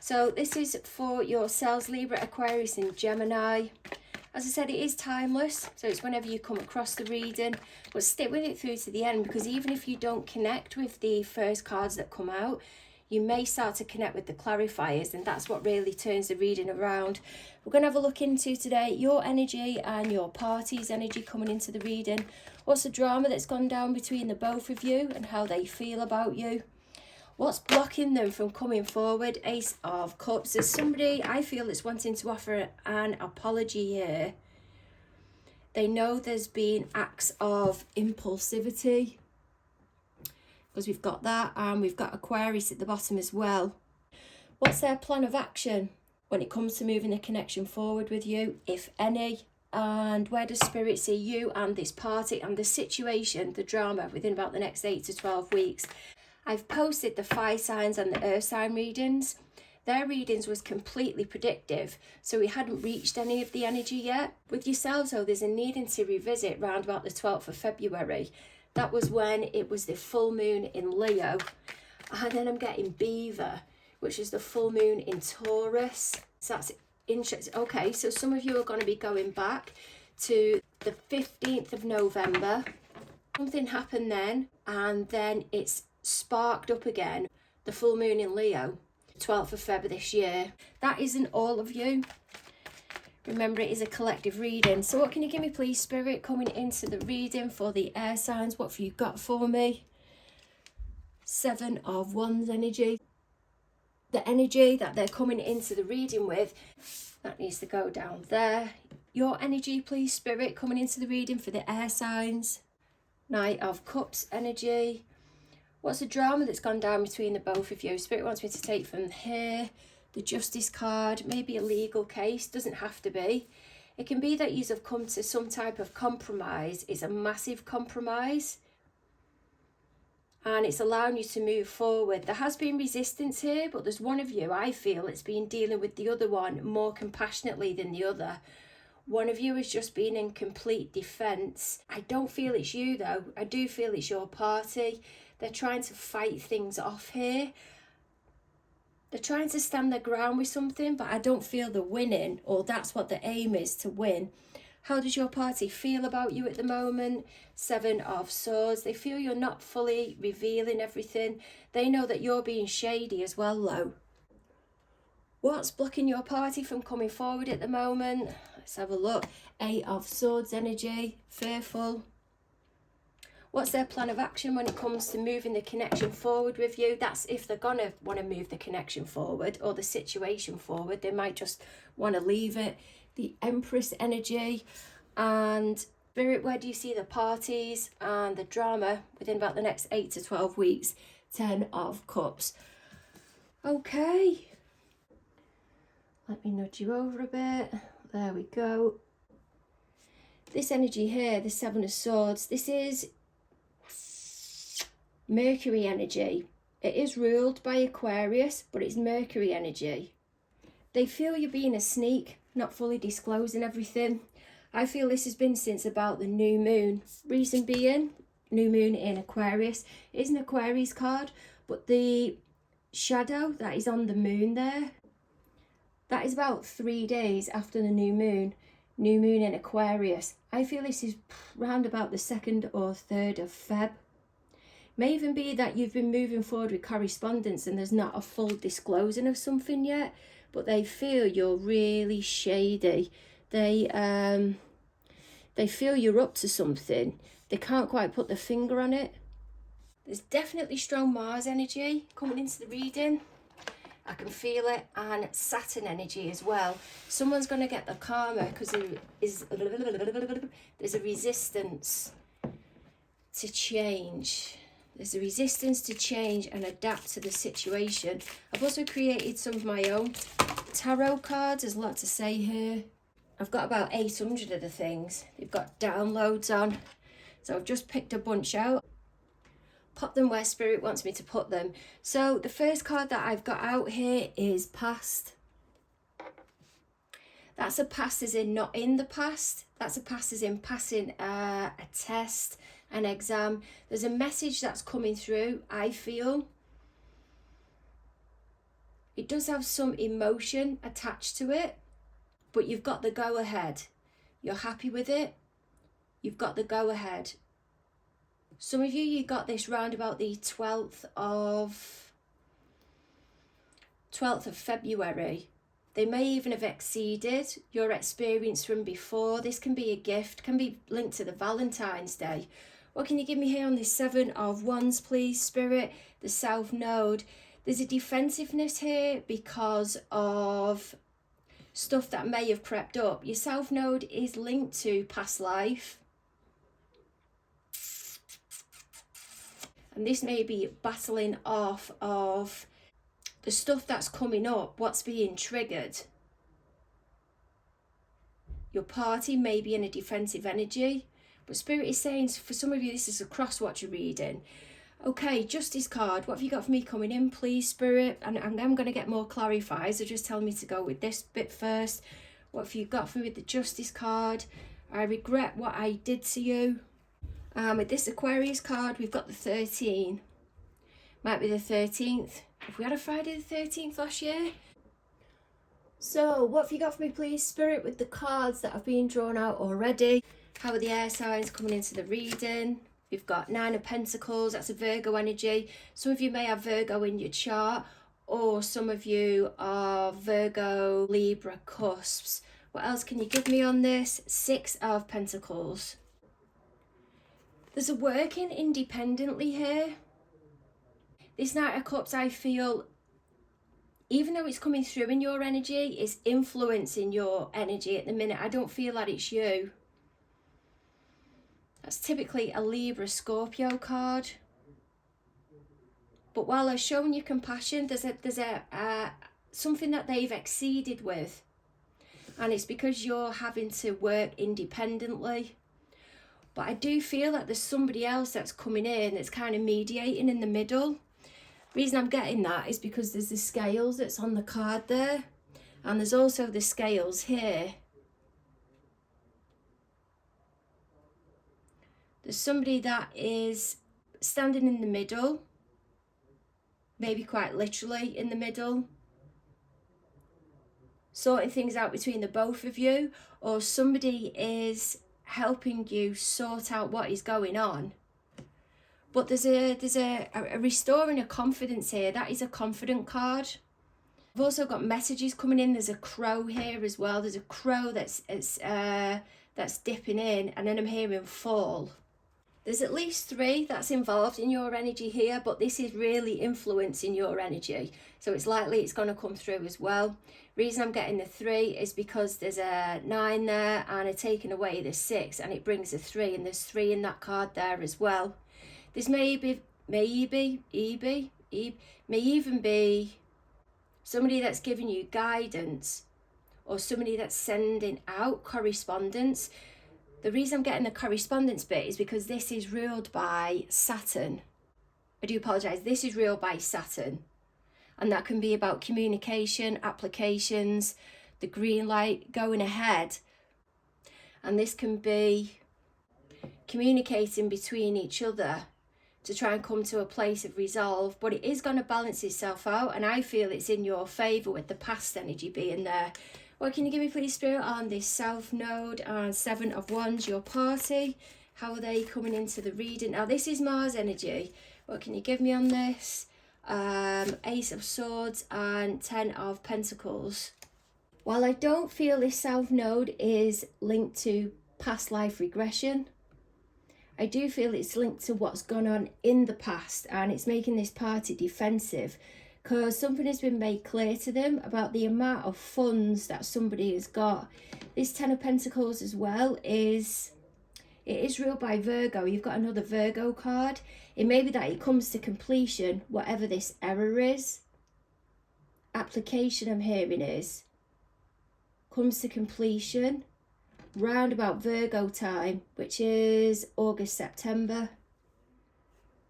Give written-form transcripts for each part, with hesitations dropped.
So this is for yourselves, Libra, Aquarius and Gemini. As I said, it is timeless, so it's whenever you come across the reading, but stick with it through to the end, because even if you don't connect with the first cards that come out, you may start to connect with the clarifiers, and that's what really turns the reading around. We're going to have a look into today your energy and your party's energy coming into the reading. What's the drama that's gone down between the both of you and how they feel about you? What's blocking them from coming forward? Ace of Cups. There's somebody I feel that's wanting to offer an apology here. They know there's been acts of impulsivity, because we've got that, and we've got Aquarius at the bottom as well. What's their plan of action when it comes to moving the connection forward with you, if any? And where does Spirit see you and this party and the situation, the drama, within about the next 8 to 12 weeks? I've posted the fire signs and the earth sign readings. Their readings was completely predictive, so we hadn't reached any of the energy yet. With yourselves, though, there's a needing to revisit round about the 12th of February. That was when it was the full moon in Leo. And then I'm getting Beaver, which is the full moon in Taurus. So that's interesting. Okay, so some of you are going to be going back to the 15th of November. Something happened then, and then it's sparked up again. The full moon in Leo, 12th of February this year. That isn't all of you. Remember, it is a collective reading. So what can you give me, please, Spirit, coming into the reading for the air signs? What have you got for me? 7 of Wands energy. The energy that they're coming into the reading with, that needs to go down there. Your energy, please, Spirit, coming into the reading for the air signs. Knight of Cups energy. What's the drama that's gone down between the both of you? Spirit wants me to take from here. The Justice card, maybe a legal case, doesn't have to be. It can be that you have come to some type of compromise. It's a massive compromise, and it's allowing you to move forward. There has been resistance here, but there's one of you, I feel, it's been dealing with the other one more compassionately than the other. One of you has just been in complete defense. I don't feel it's you, though. I do feel it's your party. They're trying to fight things off here. They're trying to stand their ground with something, but I don't feel they're winning, or that's what the aim is, to win. How does your party feel about you at the moment? 7 of Swords. They feel you're not fully revealing everything. They know that you're being shady as well, though. What's blocking your party from coming forward at the moment? Let's have a look. 8 of Swords energy. Fearful. What's their plan of action when it comes to moving the connection forward with you? That's if they're going to want to move the connection forward or the situation forward. They might just want to leave it. The Empress energy. And Spirit, where do you see the parties and the drama within about the next 8 to 12 weeks? 10 of Cups. Okay. Let me nudge you over a bit. There we go. This energy here, the 7 of Swords, this is Mercury energy. It is ruled by Aquarius, but it's Mercury energy. They feel you're being a sneak, not fully disclosing everything. I feel this has been since about the new moon. Reason being, new moon in Aquarius. It is an Aquarius card, but the shadow that is on the moon there, that is about 3 days after the new moon. New moon in Aquarius. I feel this is round about the 2nd or 3rd of Feb. May even be that you've been moving forward with correspondence and there's not a full disclosing of something yet, but they feel you're really shady. They feel you're up to something. They can't quite put their finger on it. There's definitely strong Mars energy coming into the reading. I can feel it. And Saturn energy as well. Someone's going to get the karma because there's a resistance to change. There's a resistance to change and adapt to the situation. I've also created some of my own tarot cards. There's a lot to say here. I've got about 800 of the things. They've got downloads on. So I've just picked a bunch out. Pop them where Spirit wants me to put them. So the first card that I've got out here is past. That's a past as in not in the past. That's a past as in passing a test, an exam. There's a message that's coming through, I feel. It does have some emotion attached to it, but you've got the go ahead. You're happy with it. You've got the go ahead. Some of you got this round about the 12th of February. They may even have exceeded your experience from before. This can be a gift, can be linked to the Valentine's Day. What can you give me here on this 7 of Wands, please, Spirit? The South Node. There's a defensiveness here because of stuff that may have crept up. Your South Node is linked to past life. And this may be battling off of the stuff that's coming up, what's being triggered. Your party may be in a defensive energy, but Spirit is saying for some of you this is a cross-watcher reading. Okay, Justice card, what have you got for me coming in, please, Spirit? And I'm going to get more clarified, so just tell me to go with this bit first. What have you got for me with the Justice card? I regret what I did to you. With this Aquarius card, we've got the 13. Might be the 13th. Have we had a Friday the 13th last year? So, what have you got for me, please, Spirit, with the cards that have been drawn out already? How are the air signs coming into the reading? We've got 9 of Pentacles, that's a Virgo energy. Some of you may have Virgo in your chart, or some of you are Virgo, Libra cusps. What else can you give me on this? 6 of Pentacles. There's a working independently here. This Knight of Cups, I feel, even though it's coming through in your energy, it's influencing your energy at the minute. I don't feel that it's you. That's typically a Libra Scorpio card. But while they're showing you compassion, there's something that they've exceeded with. And it's because you're having to work independently. But I do feel that there's somebody else that's coming in that's kind of mediating in the middle. The reason I'm getting that is because there's the scales that's on the card there. And there's also the scales here. There's somebody that is standing in the middle. Maybe quite literally in the middle. Sorting things out between the both of you. Or somebody is helping you sort out what is going on. But there's a restoring of confidence here. That is a confident card. I've also got messages coming in. There's a crow here as well. There's a crow that's dipping in, and then I'm hearing fall. There's at least 3 that's involved in your energy here, but this is really influencing your energy. So it's likely it's going to come through as well. Reason I'm getting the 3 is because there's a 9 there and a taking away the 6, and it brings a 3, and there's 3 in that card there as well. This may even be somebody that's giving you guidance, or somebody that's sending out correspondence. The reason I'm getting the correspondence bit is because this is ruled by Saturn. I do apologise, this is ruled by Saturn. And that can be about communication, applications, the green light, going ahead. And this can be communicating between each other to try and come to a place of resolve, but it is going to balance itself out, and I feel it's in your favour with the past energy being there. What can you give me, please, Spirit, on this South Node and 7 of Wands, your party? How are they coming into the reading? Now, this is Mars energy. What can you give me on this? Ace of Swords and 10 of Pentacles. While I don't feel this South Node is linked to past life regression, I do feel it's linked to what's gone on in the past, and it's making this party defensive because something has been made clear to them about the amount of funds that somebody has got. This 10 of Pentacles as well is ruled by Virgo. You've got another Virgo card. It may be that it comes to completion, whatever this error is. Application I'm hearing is comes to completion round about Virgo time, which is August, September.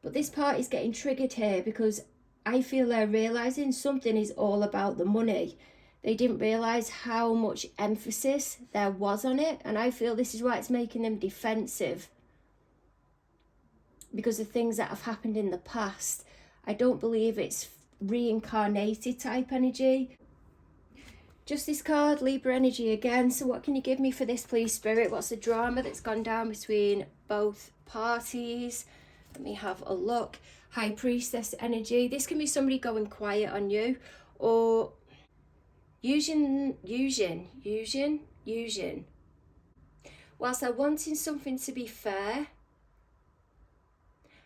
But this part is getting triggered here because I feel they're realising something is all about the money. They didn't realise how much emphasis there was on it, and I feel this is why it's making them defensive, because of things that have happened in the past. I don't believe it's reincarnated type energy. Justice card, Libra energy again. So what can you give me for this, please, Spirit? What's the drama that's gone down between both parties? Let me have a look. High Priestess energy. This can be somebody going quiet on you, or using. Whilst they're wanting something to be fair,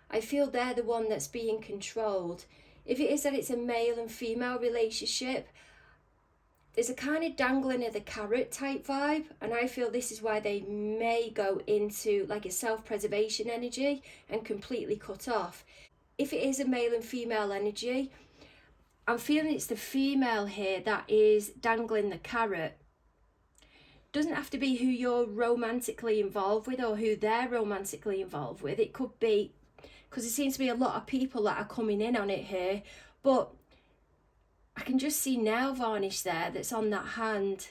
I feel they're the one that's being controlled. If it is that it's a male and female relationship, there's a kind of dangling of the carrot type vibe, and I feel this is why they may go into like a self-preservation energy and completely cut off. If it is a male and female energy, I'm feeling it's the female here that is dangling the carrot. Doesn't have to be who you're romantically involved with or who they're romantically involved with. It could be, because there seems to be a lot of people that are coming in on it here, but I can just see nail varnish there that's on that hand,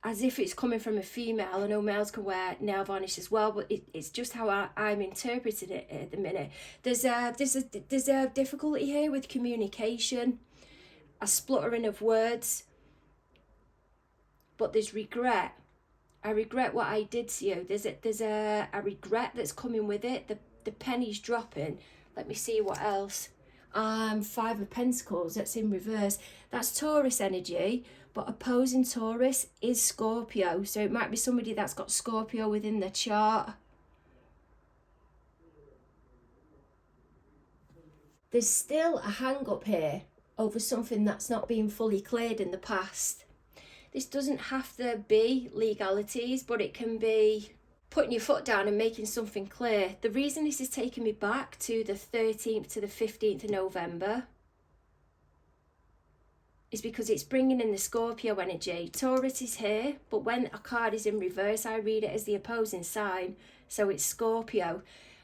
as if it's coming from a female. I know males can wear nail varnish as well, but it's just how I'm interpreting it at the minute. There's a difficulty here with communication, a spluttering of words, but there's regret. I regret what I did to you. There's a regret that's coming with it. The penny's dropping. Let me see what else. Five of Pentacles, that's in reverse. That's Taurus energy, but opposing Taurus is Scorpio. So it might be somebody that's got Scorpio within their chart. There's still a hang up here over something that's not been fully cleared in the past. This doesn't have to be legalities, but it can be putting your foot down and making something clear. The reason this is taking me back to the 13th to the 15th of November is because it's bringing in the Scorpio energy. Taurus is here, but when a card is in reverse, I read it as the opposing sign, so it's Scorpio.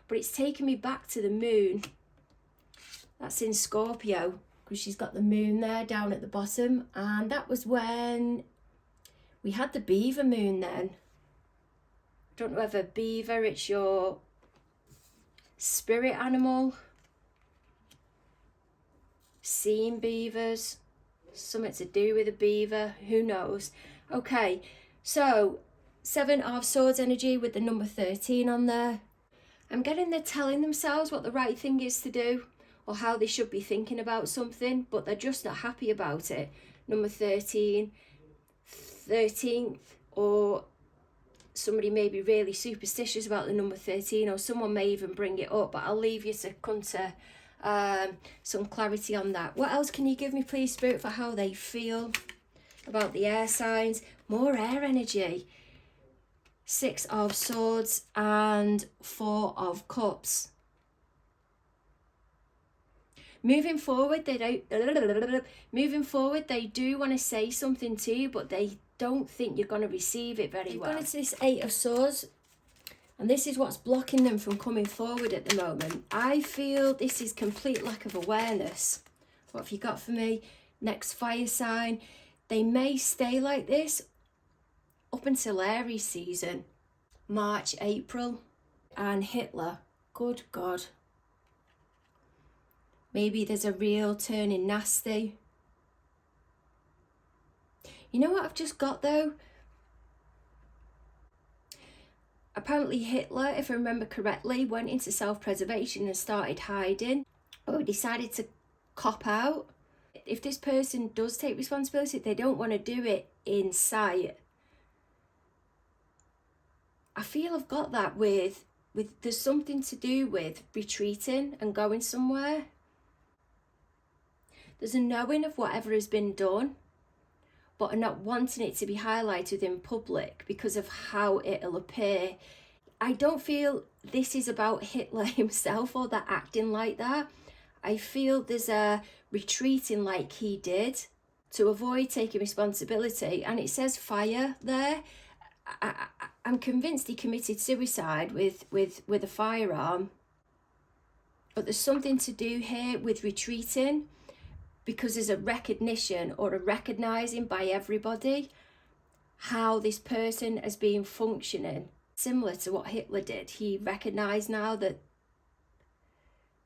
But it's taking me back to the moon. That's in Scorpio, because she's got the moon there down at the bottom, and that was when we had the beaver moon then. Don't know whether beaver, it's your spirit animal. Seeing beavers, something to do with a beaver, who knows. Okay, so 7 of Swords energy with the number 13 on there. I'm getting they're telling themselves what the right thing is to do or how they should be thinking about something, but they're just not happy about it. Number 13, 13th, or somebody may be really superstitious about the number 13, or someone may even bring it up, but I'll leave you to come to some clarity on that. What else can you give me, please, Spirit, for how they feel about the air signs? More air energy. 6 of Swords and 4 of Cups. Moving forward, they do want to say something to you, but they don't think you're going to receive it very well. You've gone into this 8 of Swords, and this is what's blocking them from coming forward at the moment. I feel this is complete lack of awareness. What have you got for me? Next fire sign. They may stay like this up until Aries season. March, April. And Hitler. Good God. Maybe there's a real turning nasty. You know what I've just got though? Apparently Hitler, if I remember correctly, went into self-preservation and started hiding, or decided to cop out. If this person does take responsibility, they don't want to do it in sight. I feel I've got that with there's something to do with retreating and going somewhere. There's a knowing of whatever has been done, but are not wanting it to be highlighted in public because of how it'll appear. I don't feel this is about Hitler himself or that acting like that. I feel there's a retreating like he did to avoid taking responsibility. And it says fire there. I'm convinced he committed suicide with a firearm. But there's something to do here with retreating, because there's a recognition or a recognising by everybody how this person has been functioning, similar to what Hitler did. He recognised now that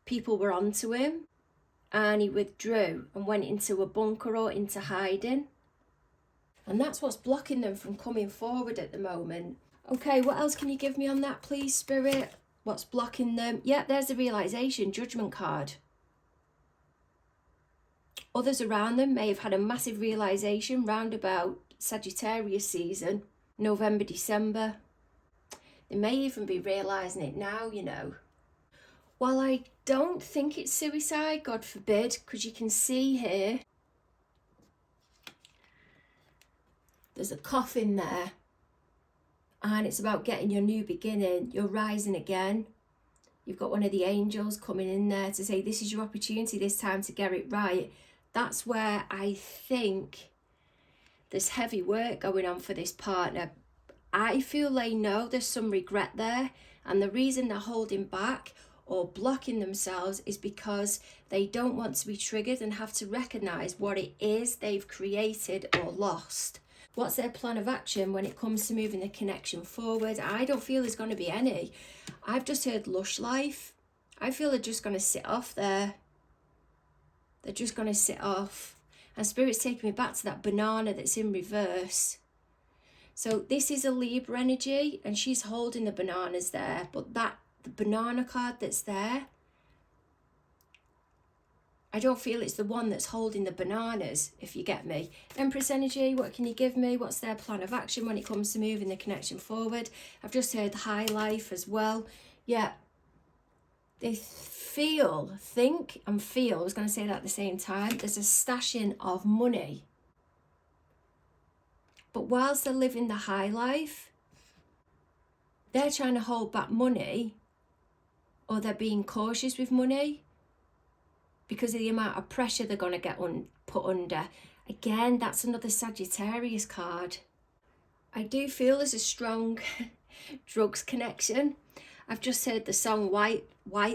people were onto him, and he withdrew and went into a bunker or into hiding. And that's what's blocking them from coming forward at the moment. Okay, what else can you give me on that, please, Spirit? What's blocking them? Yeah, there's the realization, Judgment card. Others around them may have had a massive realization round about Sagittarius season, November, December. They may even be realizing it now, you know. While I don't think it's suicide, God forbid, because you can see here, there's a coffin there. And it's about getting your new beginning. You're rising again. You've got one of the angels coming in there to say, this is your opportunity this time to get it right. That's where I think there's heavy work going on for this partner. I feel they know there's some regret there. And the reason they're holding back or blocking themselves is because they don't want to be triggered and have to recognize what it is they've created or lost. What's their plan of action when it comes to moving the connection forward? I don't feel there's going to be any. I've just heard lush life. I feel they're just going to sit off there. They're just going to sit off. And Spirit's taking me back to that banana that's in reverse. So this is a Libra energy and she's holding the bananas there. But the banana card that's there, I don't feel it's the one that's holding the bananas, if you get me. Empress energy, what can you give me? What's their plan of action when it comes to moving the connection forward? I've just heard high life as well. Yeah, they think and feel, I was going to say that at the same time, there's a stashing of money. But whilst they're living the high life, they're trying to hold back money, or they're being cautious with money, because of the amount of pressure they're going to get put under. Again, that's another Sagittarius card. I do feel there's a strong drugs connection. I've just heard the song White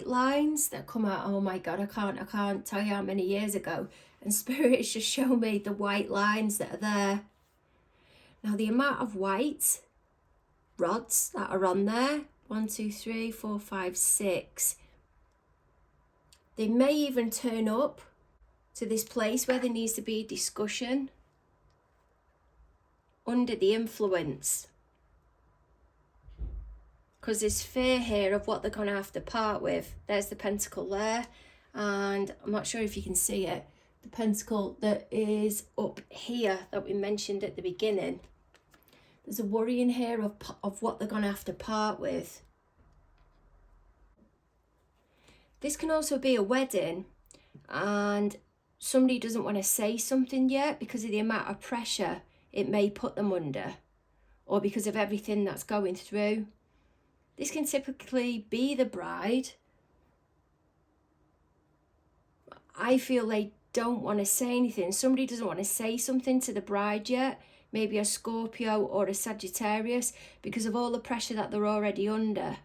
Lines that come out, oh my God, I can't tell you how many years ago. And Spirit's just shown me the white lines that are there. Now the amount of white rods that are on there, 1, 2, 3, 4, 5, 6. They may even turn up to this place where there needs to be a discussion under the influence. Because there's fear here of what they're going to have to part with. There's the pentacle there. And I'm not sure if you can see it. The pentacle that is up here that we mentioned at the beginning. There's a worry in here of what they're going to have to part with. This can also be a wedding and somebody doesn't want to say something yet because of the amount of pressure it may put them under, or because of everything that's going through. This can typically be the bride. I feel they don't want to say anything. Somebody doesn't want to say something to the bride yet, maybe a Scorpio or a Sagittarius, because of all the pressure that they're already under.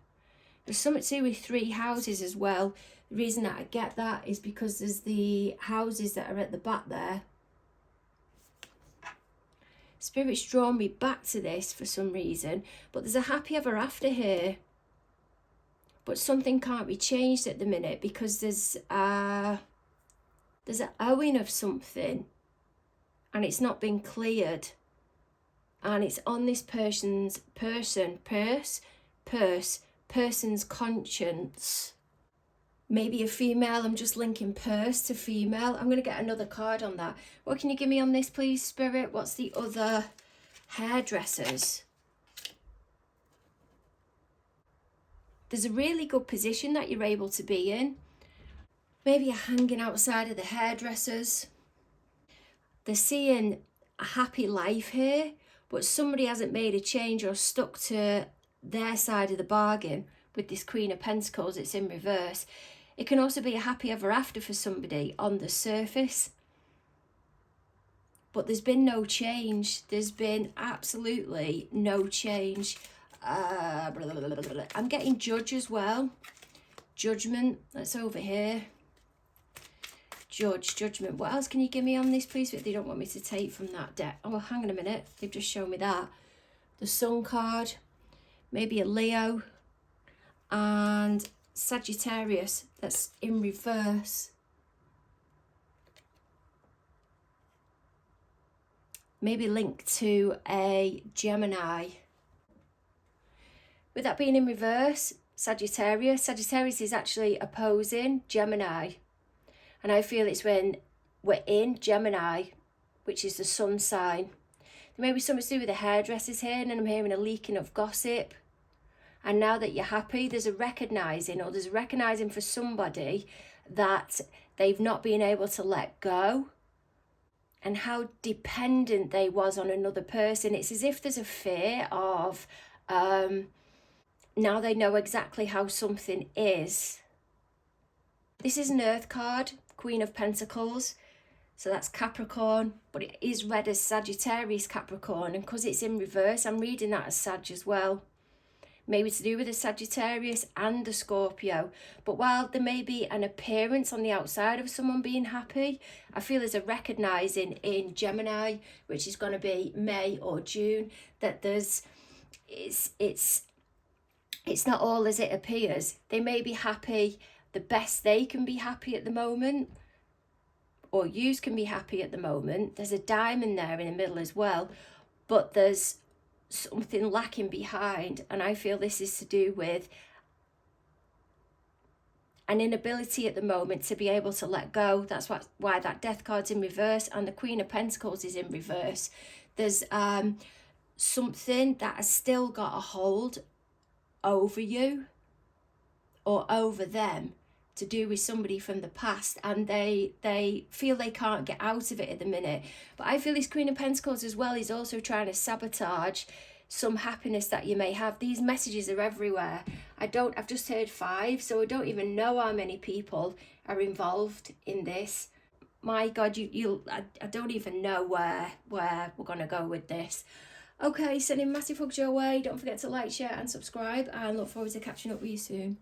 There's something to do with 3 houses as well. The reason that I get that is because there's the houses that are at the back there. Spirit's drawn me back to this for some reason. But there's a happy ever after here. But something can't be changed at the minute because there's an owing of something. And it's not been cleared. And it's on this person's conscience. Maybe a female. I'm just linking purse to female. I'm going to get another card on that. What can you give me on this, please, Spirit? What's the other? Hairdressers. There's a really good position that you're able to be in. Maybe you're hanging outside of the hairdressers. They're seeing a happy life here, but somebody hasn't made a change or stuck to their side of the bargain with this Queen of Pentacles. It's in reverse. It can also be a happy ever after for somebody on the surface. But there's been no change. There's been absolutely no change. I'm getting Judge as well. Judgment. That's over here. Judgment. What else can you give me on this, please? They don't want me to take from that deck. Oh, well, hang on a minute. They've just shown me that. The Sun card. Maybe a Leo. And Sagittarius. That's in reverse. maybe linked to a Gemini. With that being in reverse, Sagittarius is actually opposing Gemini. And I feel it's when we're in Gemini, which is the sun sign. There may be something to do with the hairdressers here, and I'm hearing a leaking of gossip. And now that you're happy, there's a recognising for somebody that they've not been able to let go and how dependent they was on another person. It's as if there's a fear of now they know exactly how something is. This is an earth card, Queen of Pentacles. So that's Capricorn, but it is read as Sagittarius Capricorn. And because it's in reverse, I'm reading that as Sag as well. Maybe to do with the Sagittarius and the Scorpio. But while there may be an appearance on the outside of someone being happy, I feel there's a recognising in Gemini, which is going to be May or June, that there's it's not all as it appears. They may be happy the best they can be happy at the moment, or yous can be happy at the moment. There's a diamond there in the middle as well, but there's something lacking behind, and I feel this is to do with an inability at the moment to be able to let go. That's why that death card's in reverse and the Queen of Pentacles is in reverse. There's something that has still got a hold over you or over them, to do with somebody from the past, and they feel they can't get out of it at the minute. But I feel this Queen of Pentacles as well is also trying to sabotage some happiness that you may have. These messages are everywhere. I've just heard 5, so I don't even know how many people are involved in this. My God, I don't even know where we're gonna go with this. Okay, sending massive hugs your way. Don't forget to like, share and subscribe, and look forward to catching up with you soon.